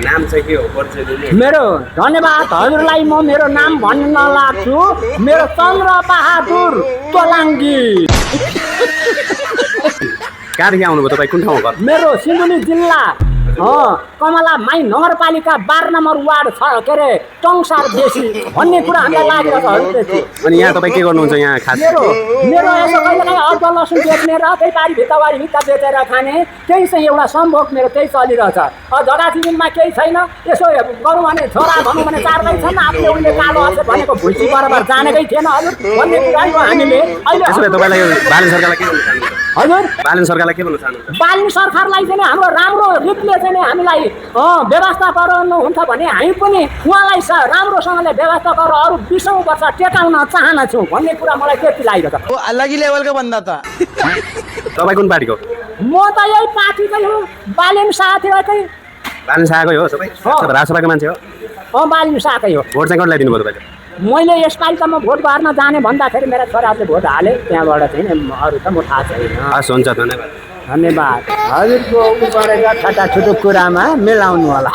नाम चाहिँ के हो परिचय दिनु? मेरो धन्यवाद हजुरलाई म मेरो नाम भन्न लाग्छु मेरो चन्द्रबहादुर तोलाङ्गी कहाँदेखि आउनुभयो तपाईँ कुन ठाउँ घर? मेरो सिन्धुली जिल्ला कमला माई नगरपालिका 12 नम्बर वार्ड छ के अरे टङसार बेसी भन्ने कुरा हामीलाई लागिरहेको छ। अनि यहाँ तपाईँ के गर्नुहुन्छ यहाँ खास? मेरो यसो कहिलेकाहीँ अदुवा लसुन बेच्ने र त्यही बारी भित्ताबारी भित्ता बेचेर खाने त्यही चाहिँ एउटा सम्भोग मेरो त्यही चलिरहेछ। जग्गा जमिनमा केही छैन यसो गरौँ भने छोरा भनौँ भने 4 भाइ छन् आफूले उनले कालो अक्षर भनेको भुइँची बराबर जानेकै थिएन हजुर भन्ने कुरा हामीले अहिले तपाईँलाई बालन सरकारलाई के भन्न चाहनुहुन्छ? हजुर बालन सरकारलाई के भन्न चाहनुहुन्छ? बालन सरकारलाई चाहिँ हाम्रो राम्रो रीतिले चाहिँ हामीलाई व्यवस्था गराउनुहुन्छ भने हामी पनि उहाँलाई राम्रोसँगले व्यवस्था गरेर अरू 20औं वर्ष टेकाउन चाहन्छौँ भन्ने कुरा मलाई त्यति लागिरहेको छ। अलग ही लेवल का बंदा था। तपाईँ कुन पार्टीको? म त यही पार्टीकै हो बालन साथीकै। बालन शाहकै हो सबै? राजसभाको मान्छे हो? बालन शाहकै हो। भोट चाहिँ कसलाई दिनुभयो तपाईँले? मैले यसपालि त म भोट गर्न जाने भन्दाखेरि मेरा छोराहरूले भोट हाले त्यहाँबाट चाहिँ अरू त म थाहा छैन। हस् हुन्छ धन्यवाद। धन्यवाद हजुरको उ गरेर छटाछुटो कुरामा मिलाउनु होला।